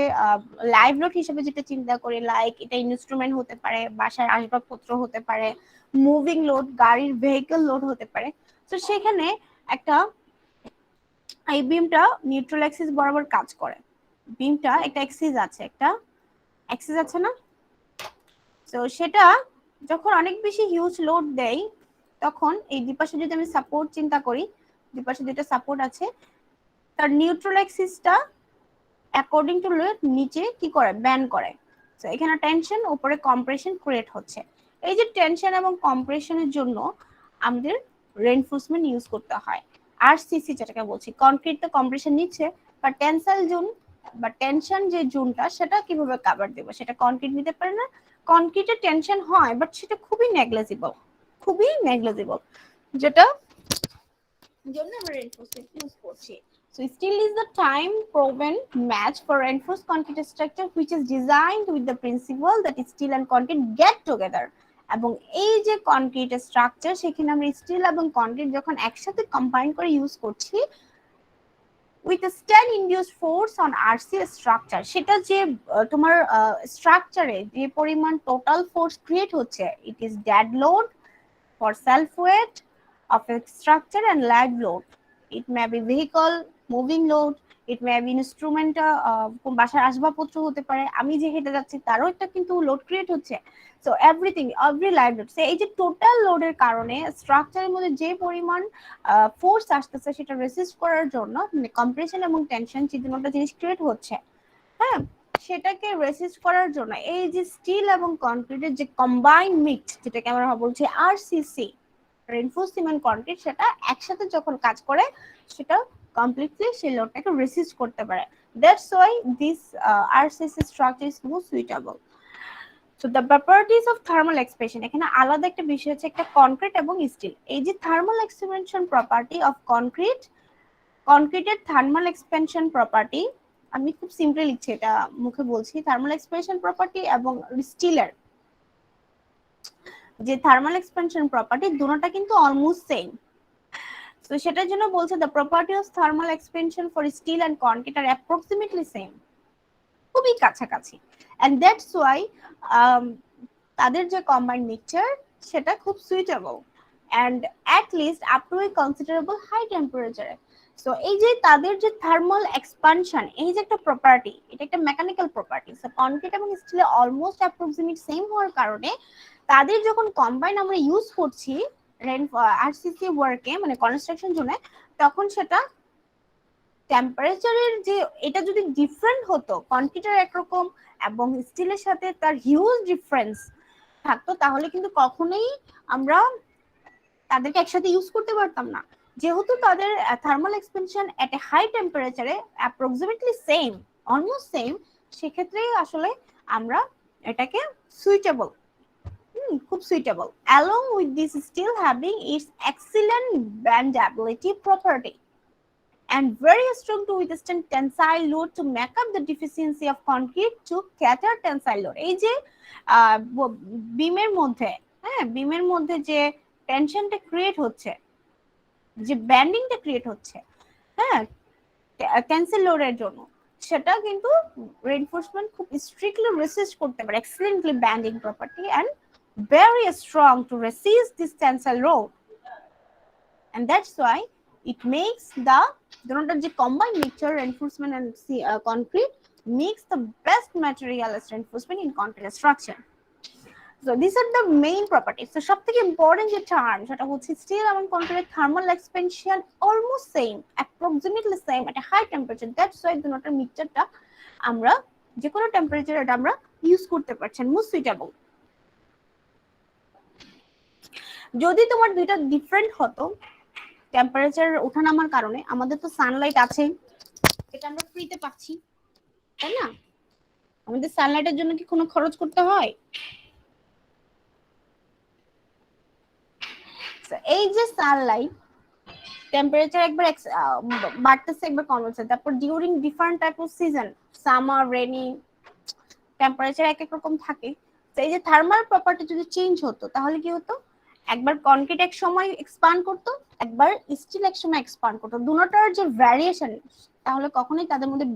লাইভ লোড হিসেবে যেটা চিন্তা করি, লাইক এটা ইনস্ট্রুমেন্ট হতে পারে, বাসার আসবাবপত্র হতে পারে, মুভিং লোড, গাড়ির ভেহিকল লোড হতে পারে। তো সেখানে একটা, এই বিমটা নিউট্রাল অ্যাক্সিস বরাবর কাজ করে, বিমটা একটা অ্যাক্সিস আছে, একটা অ্যাক্সিস আছে না? তো সেটা যখন অনেক বেশি হিউজ লোড দেয়, তখন এই দুপাশে যদি আমি সাপোর্ট চিন্তা করি, দুপাশে দুটো সাপোর্ট আছে, তার নিউট্রাল অ্যাক্সিসটা অ্যাকর্ডিং টু লোড নিচে কি করে, ব্যান্ড করে। তো এখানে টেনশন, উপরে কম্প্রেশন ক্রিয়েট হচ্ছে। এই যে টেনশন এবং কম্প্রেশনের জন্য আমাদের রেইনফোর্সমেন্ট ইউজ করতে হয়। আরসিসি যেটাকে বলছি, কনক্রিট তো কম্প্রেশন নিচ্ছে, বা টেনসাইল জোন বা টেনশন যে জোনটা সেটা কিভাবে কভার দেব, সেটা কনক্রিট নিতে পারে না। কনক্রিটে টেনশন হয় বাট সেটা খুবই নেগলিজিবল, যেটা জন্য আমরা রেইনফোর্সমেন্ট ইউজ করছি। So steel is the time proven match for reinforced concrete structure which is designed with the principle that steel and concrete get together. এবং এই যে কনক্রিট স্ট্রাকচার, সেখানে আমরা স্টিল এবং কনক্রিট যখন একসাথে কম্বাইন করে ইউজ করছি with a stand induced force on RC structure, সেটা যে তোমার স্ট্রাকচারে যে পরিমাণ টোটাল ফোর্স ক্রিয়েট হচ্ছে, it is dead load for self weight of a structure and live load. It may be vehicle moving load, it may be instrument, বাসার আসবাবপত্র হতে পারে, আমি যে হেঁটে যাচ্ছি তারও একটা কিন্তু লোড ক্রিয়েট হচ্ছে। So everything, every live load, এই যে টোটাল লোডের কারণে স্ট্রাকচারের মধ্যে যে পরিমাণ ফোর্স আসতেছে সেটা রেসিস্ট করার জন্য, মানে কম্প্রেশন এবং টেনশন যে দুটো জিনিস ক্রিয়েট হচ্ছে, হ্যাঁ, সেটাকে রেসিস্ট করার জন্য এই যে স্টিল এবং কনক্রিটের যে কম্বাইন্ড মিক্স, যেটাকে আমরা বলছি আরসিসি, রেইনফোর্সড সিমেন্ট কনক্রিট, সেটা একসাথে যখন কাজ করে সেটা কমপ্লিটলি সেই লোডটাকে রেসিস্ট করতে পারে। That's why this RCC structure is more suitable. So the properties of thermal expansion, এখানে আলাদা একটা বিষয় হচ্ছে একটা কনক্রিট এবং স্টিল। এই যে থার্মাল এক্সপ্যানশন প্রপার্টি অফ কনক্রিটের থার্মাল এক্সপ্যানশন প্রপার্টি, আমি খুব সিম্পলি লিখছি, এটা মুখে বলছি, থার্মাল এক্সপ্যানশন প্রপার্টি এবং স্টিলের যে থার্মাল এক্সপ্যানশন প্রপার্টি দুটোটা কিন্তু অলমোস্ট সেম। তো সেটার জন্য বলছে the property of thermal expansion for steel and concrete are approximately same, খুবই কাছাকাছি। এন্ড দ্যাটস ওয়াই তাদের যে কম্বাইন্ড মিক্সচার সেটা খুব suitable and at least up to a considerable high টেম্পারেচারে। সো এই যে তাদের যে থার্মাল এক্সপানশন, এই যে একটা প্রপার্টি, এটা একটা মেকানিক্যাল প্রপার্টি। সো কনক্রিট এবং স্টিলে অলমোস্ট অ্যাপ্রক্সিমেট সেম হওয়ার কারণে তাদের যখন কম্বাইন আমরা ইউজ করছি আরসিসি ওয়ার্কে, মানে কনস্ট্রাকশন জোনে, তখন সেটা টেম্পারেচারের যে এটা যদি ডিফারেন্ট হতো, কনক্রিটের একরকম এবং স্টিলের সাথে তার হিউজ ডিফারেন্স থাকতো, তাহলে কিন্তু কখনোই আমরা তাদেরকে একসাথে ইউজ করতে পারতাম না। যেহেতু তাদের thermal expansion at a high টেম্পারেচারে অ্যাপ্রক্সিমেটলি সেম, অলমোস্ট সেম, সেক্ষেত্রে আসলে আমরা এটাকে সুইটেবল, খুব suitable. Along with this steel having its excellent bendability property and very strong to withstand tensile load to make up the deficiency of concrete to cater tensile load. এই যে বিমের মধ্যে, হ্যাঁ, বিমের মধ্যে যে টেনশনটা ক্রিয়েট হচ্ছে, যে ব্যান্ডিংটা ক্রিয়েট হচ্ছে, হ্যাঁ, টেনসাইল লোডের জন্য, সেটা কিন্তু রেইনফোর্সমেন্ট খুব স্ট্রিক্টলি রেসিস্ট করতে পারে, excellently bending property and very strong to resist this tensile load, and that's why it makes the combined mixture reinforcement and concrete makes the best material as reinforcement in concrete structure. So these are the main properties. So সবথেকে ইম্পর্টেন্ট যে টার্ম সেটা হচ্ছে স্টিল এবং concrete thermal expansion almost same, approximately same at high temperature. That's why দুটোটার মিক্সচারটা আমরা যে কোনো টেম্পারেচারে এটা আমরা ইউজ করতে পারছেন, মোস্ট সুইটেবল। যদি তোমার দুইটা ডিফারেন্ট হতো টেম্পারেচার ওঠানামার কারণে, আমাদের তো সানলাইট আছে, এটা আমরা ফ্রিতে পাচ্ছি, তাই না? আমাদের সানলাইটের জন্য কি কোনো খরচ করতে হয়? এই যে সানলাইট টেম্পারেচার একবার বাড়তেছে একবার কমছে, তারপর during different type of season, summer, rainy, temperature এক এক রকম থাকে। তো এই যে থার্মাল প্রপার্টি যদি চেঞ্জ হতো তাহলে কি হতো, একবার কনক্রিট এক সময় এক্সপান্ড করতো, একবার স্টিল এক সময় এক্সপান্ড করতো, দুটোটার যে ভ্যারিয়েশন, তাহলে কখনোই তাদের মধ্যে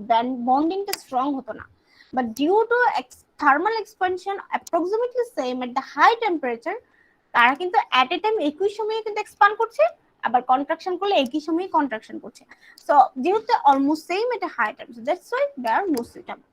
বন্ডিংটা স্ট্রং হতো না। But due to thermal expansion approximately same at the high temperature, তারা কিন্তু এট এ টাইম একই সময়ে কিন্তু এক্সপান্ড করছে, আবার কন্ট্রাকশন করলে একই সময়ে কন্ট্রাকশন করছে। সো যেহেতু almost same at a high temperature, that's why they are most suitable.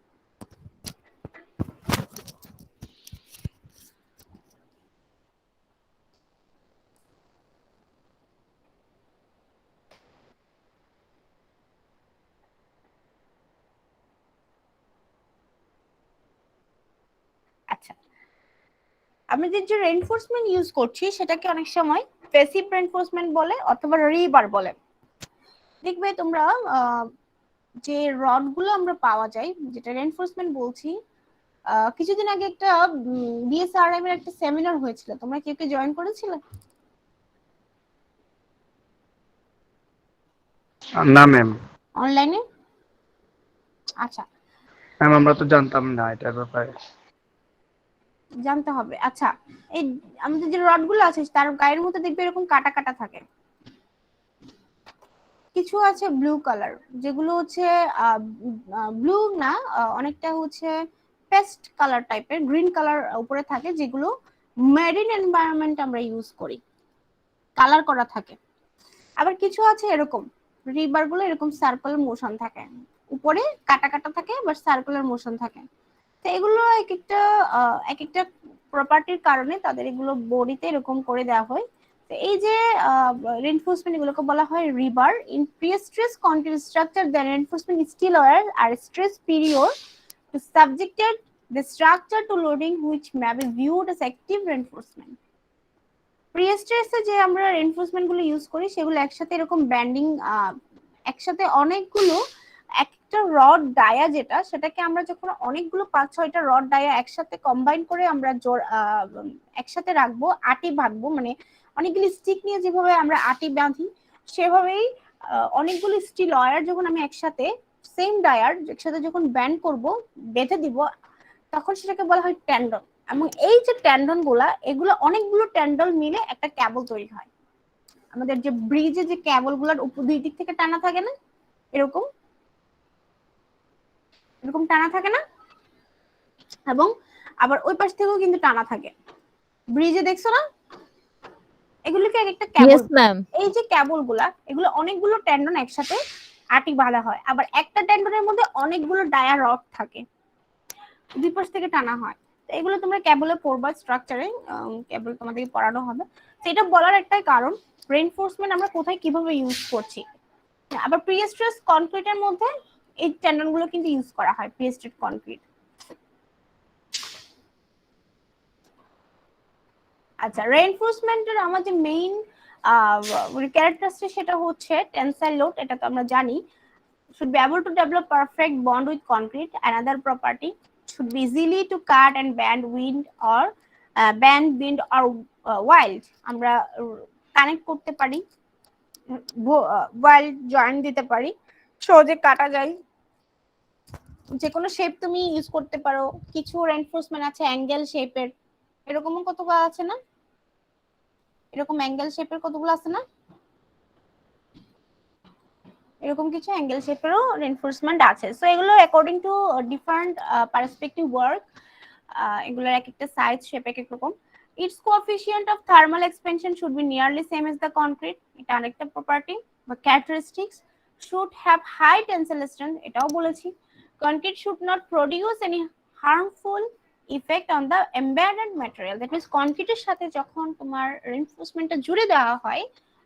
আচ্ছা, আমরা যে রেইনফোর্সমেন্ট ইউজ করছি সেটাকে অনেক সময় প্যাসিভ রেইনফোর্সমেন্ট বলে অথবা রিবার বলে। দেখবে তোমরা যে রড গুলো আমরা পাওয়া যায়, যেটা রেনফোর্সমেন্ট বলছি, কিছুদিন আগে একটা বিএসআরএম এর একটা সেমিনার হয়েছিল, তোমরা কেউ কেউ জয়েন করেছিলে
না ম্যাম।
অনলাইনে? আচ্ছা,
ম্যাম আমরা তো জানতাম না এটার ব্যাপারে।
জানতে হবে। আচ্ছা, এই আমাদের যে রড গুলো আছে তার গায়ের মধ্যে দেখবে এরকম কাটা কাটা থাকে। কিছু আছে ব্লু কালার, যেগুলো হচ্ছে ব্লু না, অনেকটা হচ্ছে পেস্ট কালার টাইপের, গ্রিন কালার উপরে থাকে, যেগুলো মেরিন এনভায়রনমেন্ট আমরা ইউজ করি, কালার করা থাকে। আবার কিছু আছে এরকম রিবার গুলো এরকম সার্কুলার মোশন থাকে, উপরে কাটা কাটা থাকে বাট সার্কুলার মোশন থাকে। তো এগুলো এক একটা প্রপার্টির কারণে তাদের এগুলো বডিতে এরকম করে দেওয়া হয়। তো এই যে রিইনফোর্সমেন্ট, এগুলোকে বলা হয় rebar. In prestress concrete structure the reinforcement steel wire are stress period to subjected the structure to loading which may be viewed as active reinforcement. প্রি-স্ট্রেসে যে আমরা রিইনফোর্সমেন্ট গুলো ইউজ করি সেগুলো একসাথে এরকম ব্যান্ডিং, একসাথে অনেকগুলো, একটা রড ডায়া যেটা, সেটাকে আমরা যখন অনেকগুলো 5-6টা রড ডায়া একসাথে কম্বাইন করে আমরা একসাথে রাখবো, আটি বাঁধবো, মানে অনেকগুলি স্টিক নিয়ে যেভাবে আমরা আটি বাঁধি সেভাবেই অনেকগুলো স্টিল ওয়্যার যখন আমি একসাথে সেম ডায়ার একসাথে যখন ব্যান্ড করব, বেঁধে দিব, তখন সেটাকে বলা হয় ট্যান্ডন। এবং এই যে ট্যান্ডন গুলা, এগুলো অনেকগুলো ট্যান্ডন মিলে একটা ক্যাবল তৈরি হয়। আমাদের যে ব্রিজে যে ক্যাবল গুলার উপর দুই দিক থেকে টানা থাকে না, এরকম এরকম টানা থাকে না, এবং আবার ওই পাশ থেকেও কিন্তু টানা থাকে, ব্রিজে দেখছো না, এগুলোকে একটা ক্যাবল।
Yes, ma'am.
এই যে ক্যাবল গুলা, এগুলো অনেকগুলো ট্যান্ডন একসাথে আটি বাঁধা হয়। আবার একটা ট্যান্ডনের মধ্যে অনেকগুলো ডায়া রড থাকে, দুই পাশ থেকে টানা হয়। তো এগুলো তোমরা ক্যাবলে পড়বা, স্ট্রাকচারে ক্যাবল তোমাদেরকে পড়ানো হবে। তো এটা বলার একটাই কারণ, রেইনফোর্সমেন্ট আমরা কোথায় কিভাবে ইউজ করছি। আবার প্রি-স্ট্রেস কনক্রিটের মধ্যে এই ট্যান্ডন গুলো কিন্তু ইউজ করা হয়, প্রি-স্ট্রেস কনক্রিট। আচ্ছা, রেইনফোর্সমেন্টের আমাদের মেইন ক্যারেক্টারিস্টিক সেটা হচ্ছে টেনসাইল লোড, এটা তো আমরা জানি। should be able to develop perfect bond with concrete. Another property should be easily to cut and bend wind or bend or wild. আমরা কানেক্ট করতে পারি, ওয়াইল্ড জয়েন্ট দিতে পারি, সহজে কাটা যায়, যে কোনো শেপ তুমি ইউজ করতে পারো। কিছু রেইনফোর্সমেন্ট আছে অ্যাঙ্গেল শেপের, এরকমও কতগুলো আছে না, এরকম অ্যাঙ্গেল শেপের কতগুলো আছে না, এরকম কিছু অ্যাঙ্গেল শেপেরও রেইনফোর্সমেন্ট আছে। সো এগুলো according to different perspective work, এগুলোর এক একটা সাইজ শেপ এক এক রকম। Its coefficient of thermal expansion should be nearly same as the concrete, এটা আরেকটা প্রপার্টি বা characteristics. Should have high tensile strength, এটাও বলেছি। Concrete should not produce any harmful effect on the embedded material. That means কনক্রিটের সাথে যখন তোমার রেইনফোর্সমেন্টটা জুড়ে দেওয়া হয়,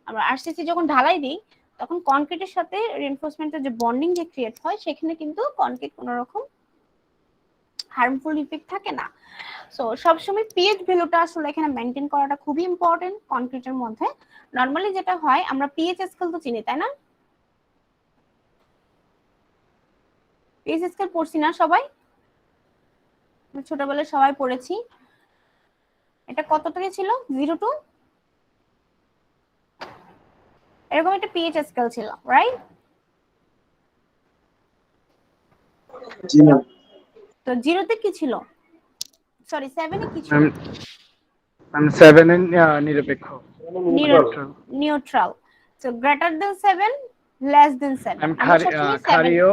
আমরা আরসিসি যখন ঢালাই দিই, তখন কনক্রিটের সাথে রিইনফোর্সমেন্টের যে বন্ডিং যে ক্রিয়েট হয়, সেখানে কিন্তু কনক্রিট কোনো রকম হার্মফুল ইফেক্ট থাকে না। সো সবসময় পিএইচ ভ্যালুটা আসলে এখানে মেনটেন করাটা খুবই ইম্পর্টেন্ট কনক্রিটের মধ্যে। নরমালি যেটা হয়, আমরা পিএইচ স্কেল তো চিনি, তাই না? পিএইচ স্কেল পড়ছি না সবাই? ছোটবেলায় সবাই পড়েছি। এটা কত থেকে ছিল? 0 to এরকম একটা পিএইচ স্কেল ছিল, রাইট?
জি ম্যাম।
তো 0 তে কি ছিল? সরি 7 এ কি ছিল?
ম্যাম 7 এর নিরপেক্ষ,
neutral. So greater than 7, less than 7।
Ma'am
আমরা সবসময় 7
ক্ষারীয়,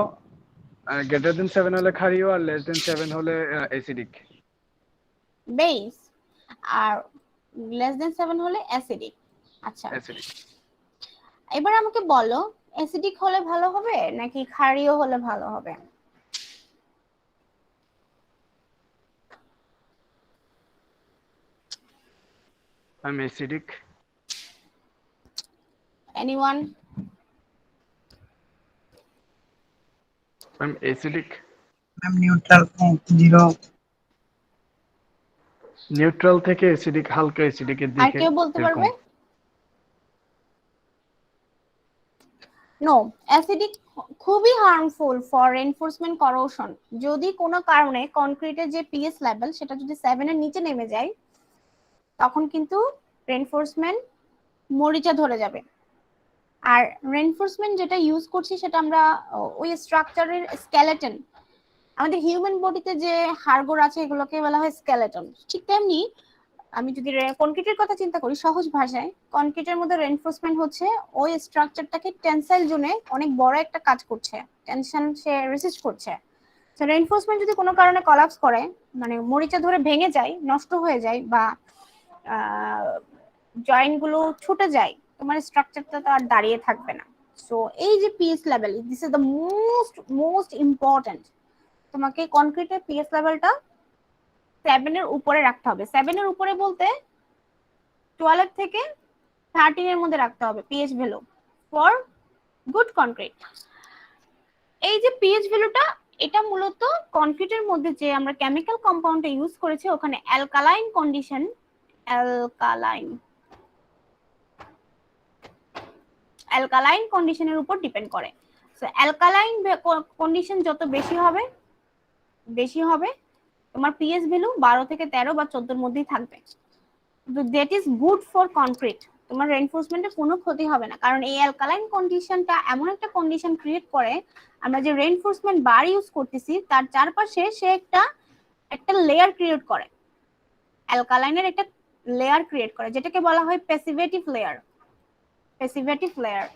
গ্রেটার দেন 7 হলে ক্ষারীয় আর লেস দেন 7 হলে অ্যাসিডিক
বেস, আর লেস দেন 7 হলে অ্যাসিডিক। আচ্ছা,
অ্যাসিডিক।
এবার আমাকে বলো, অ্যাসিডিক হলে ভালো হবে নাকি ক্ষারীয় হলে ভালো হবে?
Ma'am acidic.
Anyone?
Ma'am acidic.
Ma'am neutral 0।
Neutral থেকে অ্যাসিডিক, হালকা অ্যাসিডিকের
আর
দিকে।
কেউ বলতে পারবে? নো, অ্যাসিডিক খুবই হার্মফুল ফর রেইনফোর্সমেন্ট করোশন। যদি কোনো কারণে কনক্রিটের যে পিএইচ লেভেল সেটা যদি 7 এর নিচে নেমে যায় তখন কিন্তু রেইনফোর্সমেন্ট মরিচা ধরে যাবে। আর রেইনফোর্সমেন্ট যেটা ইউজ করছি সেটা আমরা ওই স্ট্রাকচারের স্কেলেটন, আমাদের হিউম্যান বডিতে যে হাড়গোড় আছে এগুলোকে বলা হয় স্কেলেটন। ঠিক তেমনি আমি যদি কনক্রিটের কথা চিন্তা করি সহজ ভাষায়, কনক্রিটের মধ্যে রেইনফোর্সমেন্ট হচ্ছে ওই স্ট্রাকচারটাকে টেনসাইল জোনে অনেক বড় একটা কাজ করছে, টেনশন সে রেসিস্ট করছে। তো রেইনফোর্সমেন্ট যদি কোনো কারণে কলাপস করে, মানে মরিচা ধরে ভেঙে যায়, নষ্ট হয়ে যায় বা জয়েন্ট গুলো ছুটে যায়, তোমার স্ট্রাকচারটা তো আর দাঁড়িয়ে থাকবে না। সো এই যে pH level, this is the most important. তোমাকে কনক্রিটের পিএইচ লেভেলটা 7 এর উপরে রাখতে হবে। 7 এর উপরে বলতে 12 থেকে 13 এর মধ্যে রাখতে হবে pH value for good concrete. এই যে পিএইচ ভ্যালুটা, এটা মূলত কনক্রিটের মধ্যে যে আমরা কেমিক্যাল কম্পাউন্ডটা ইউজ করেছি ওখানে অ্যালকালাইন কন্ডিশন, অ্যালকালাইন কন্ডিশনের উপর ডিপেন্ড করে। সো অ্যালকালাইন কন্ডিশন যত বেশি হবে তোমার পিএইচ ভ্যালু 12 থেকে 13 বা 14 এর মধ্যেই থাকবে। That is good for concrete, তোমার রেইনফোর্সমেন্টের কোনো ক্ষতি হবে না। কারণ এই অ্যালকালাইন কন্ডিশনটা এমন একটা কন্ডিশন ক্রিয়েট করে, আমরা যে রেইনফোর্সমেন্ট বার ইউজ করতেছি তার চারপাশে সে একটা লেয়ার ক্রিয়েট করে, অ্যালকালাইনের একটা লেয়ার ক্রিয়েট করে যেটাকে বলা হয় প্যাসিভেটিভ লেয়ার।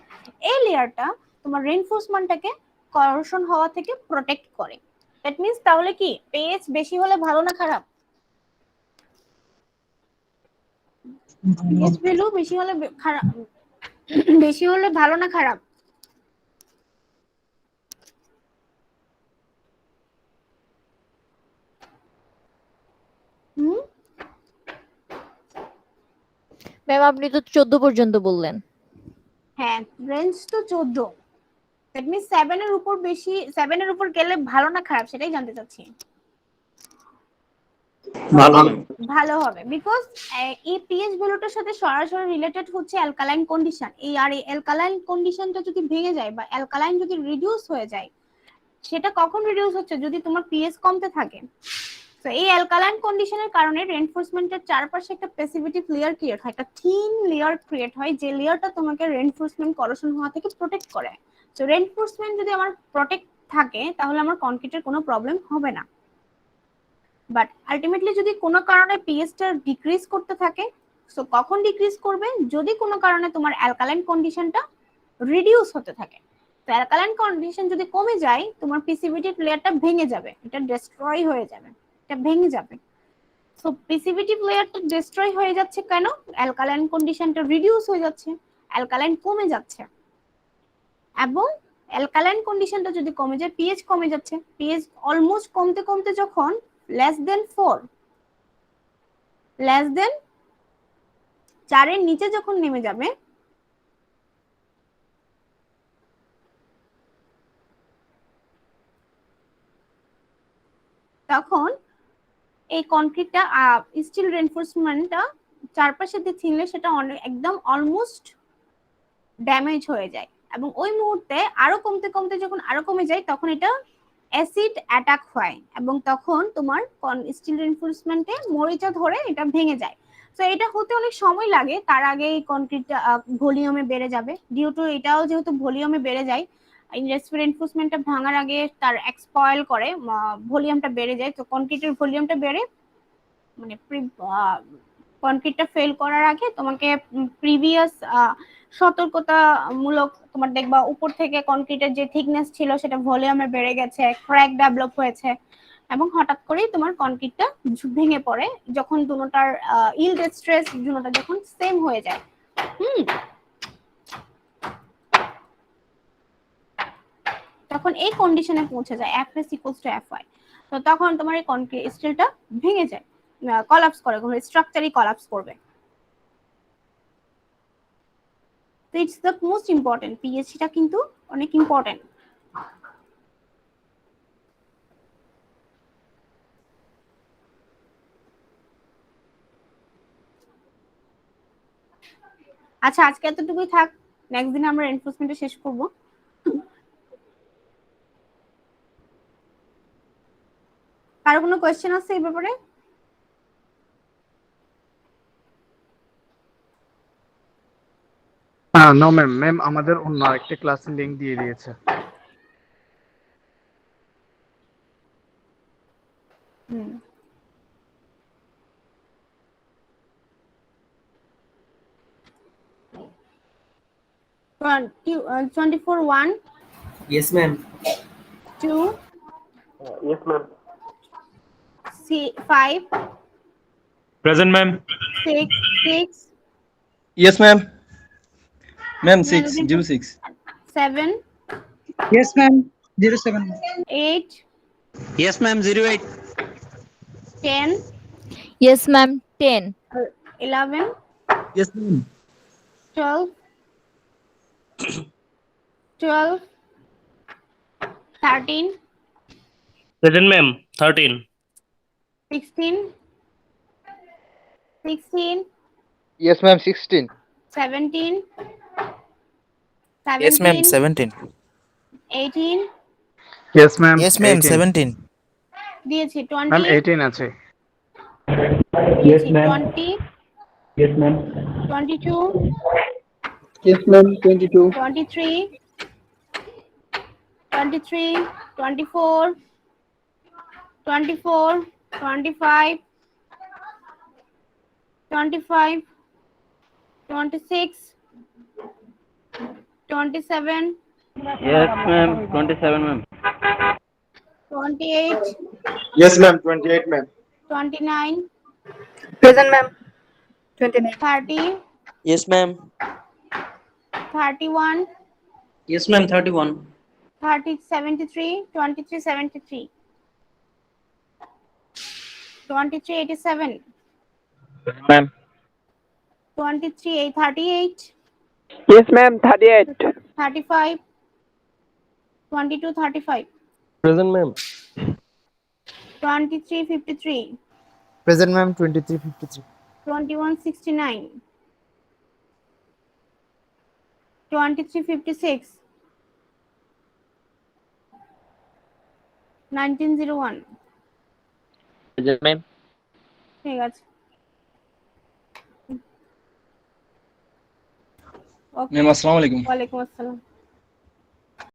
এই লেয়ারটা তোমার রেইনফোর্সমেন্টটাকে করোশন হওয়া থেকে প্রোটেক্ট করে। দ্যাট মিন্স তাহলে কি পিএইচ বেশি হলে ভালো না খারাপ? পিএইচ ভ্যালু বেশি হলে খারাপ, বেশি হলে ভালো না খারাপ?
ম্যাম আপনি তো 14 পর্যন্ত বললেন।
হ্যাঁ, রেঞ্জ তো 14। দ্যাট মিন্স 7 এর উপর বেশি, 7 এর উপর গেলে ভালো না খারাপ সেটাই জানতে চাচ্ছি।
ভালো ম্যাম।
ভালো হবে, বিকজ এই পিএইচ ভ্যালুটার সাথে সরাসরি রিলেটেড হচ্ছে অ্যালকালাইন কন্ডিশন। এই অ্যালকালাইন কন্ডিশনটা যদি ভেঙে যায় বা অ্যালকালাইন যদি রিডিউস হয়ে যায়, সেটা কখন রিডিউস হচ্ছে? যদি তোমার পিএইচ কমতে থাকে। তো এই অ্যালকালাইন কন্ডিশনের কারণে রেইনফোর্সমেন্টের চারপাশে একটা প্যাসিভিটিভ লেয়ার ক্রিয়েট হয়, একটা থিন লেয়ার ক্রিয়েট হয়, যে লেয়ারটা তোমাকে রেইনফোর্সমেন্ট করোশন হওয়া থেকে প্রোটেক্ট করে। তো রেইনফোর্সমেন্ট যদি আমার প্রোটেক্ট থাকে তাহলে আমার কনক্রিটের কোনো প্রবলেম হবে না। বাট আলটিমেটলি যদি কোনো কারণে পিএইচটা ডিক্রিজ করতে থাকে, সো কখন ডিক্রিজ করবে? যদি কোনো কারণে তোমার অ্যালকালাইন কন্ডিশনটা রিডিউস হতে থাকে। তো অ্যালকালাইন কন্ডিশন যদি কমে যায় তোমার পিসিভিটি লেয়ারটা ভেঙে যাবে, এটা ডিস্ট্রয় হয়ে যাবে, এটা ভেঙে যাবে। সো পিসিভিটি লেয়ারটা ডিস্ট্রয় হয়ে যাচ্ছে কেন? অ্যালকালাইন কন্ডিশনটা রিডিউস হয়ে যাচ্ছে, অ্যালকালাইন কমে যাচ্ছে। এবং অ্যালকালাইন কন্ডিশনটা যদি কমে যায়, পিএইচ কমে যাচ্ছে, পিএইচ অলমোস্ট কমতে কমতে যখন less than 4, less than 4 এর নিচে যখন নেমে যাবে তখন এই কনক্রিটটা স্টিল রেইনফোর্সমেন্টটা চারপাশে দিয়ে ছিনলে সেটা একদম অলমোস্ট ড্যামেজ হয়ে যায়। এবং ওই মুহূর্তে আরো কমতে কমতে যখন আরো কমে যায় তখন এটা অ্যাসিড অ্যাটাক হয় এবং তখন তোমার স্টিল রেইনফোর্সমেন্টে মরিচা ধরে এটা ভেঙে যায়। তো এটা হতে অনেক সময় লাগে, তার আগে এই কনক্রিটটা ভলিউমে বেড়ে যাবে। ডিউ টু এটাও যেহেতু ভলিউমে বেড়ে যায়, রেইনফোর্সমেন্টটা ভাঙার আগে তার এক্সপয়েল করে, ভলিউমটা বেড়ে যায়। তো কনক্রিটের ভলিউমটা বেড়ে মানে কনক্রিটটা ফেল করার আগে তোমাকে প্রিভিয়াস সতর্কতামূলক তোমার দেখবা উপর থেকে কনক্রিটের যে থিকনেস ছিল সেটা ভলিউমে বেড়ে গেছে, ক্র্যাক ডেভেলপ হয়েছে এবং হঠাৎ করেই তোমার কনক্রিটটা ভেঙে পড়ে যখন দুটোটার ইল্ড স্ট্রেস দুটোটা যখন সেম হয়ে যায়। তখন এই কন্ডিশনে পৌঁছে যায় Fs equals to Fy। তো তখন তোমার এই কনক্রিট স্টিলটা ভেঙে যায়, কলাপস করে, কোনো স্ট্রাকচারই কলাপস করবে। তো ইটস দ্য মোস্ট ইম্পর্টেন্ট, পিএইচটা কিন্তু অনেক ইম্পর্টেন্ট। আচ্ছা আজকে এতটুকুই থাক, নেক্সট দিন আমরা এনফোর্সমেন্টটা শেষ করব। কারো কোনো কোয়েশ্চেন আছে এই ব্যাপারে?
নো ম্যাম, ম্যাম আমাদের অন্য আরেকটা ক্লাসের লিংক দিয়ে দিয়েছে।
হুম। Twenty 24 1
Yes, ma'am.
2
Yes, ma'am.
5
Present, ma'am.
6 6
Yes, ma'am. Ma'am, 6,
Melody
06.
7
Yes, ma'am. 07.
8
Yes, ma'am. 08.
10
Yes, ma'am. 10.
11
Yes, ma'am.
12 12 13
Present, ma'am. 13.
16 16
Yes, ma'am, 16.
17
Yes, ma'am.
17
17.
18
yes ma'am.
Yes, ma'am.
18
17.
দিয়েছি
ম্যাম
20
18 আছে।
দিয়েছি 20
Yes, ma'am.
22
Yes, ma'am, 22.
23 23 24 24 25 25 26 27
Yes, ma'am, 27, ma'am.
28
Yes, ma'am. 28, ma'am.
29
Present, ma'am. 29.
30
Yes, ma'am.
31
Yes, ma'am, 31.
30 73 23 73 23 87
Ma'am.
23 38
Yes, ma'am. 38.
35 22 35
Present, ma'am.
23 53
Present, ma'am. 23, 53.
21 69 23 56 1901
Present, ma'am.
ঠিক আছে ওকে
Ma'am, assalamu alaikum.
ওয়ালাইকুম আসসালাম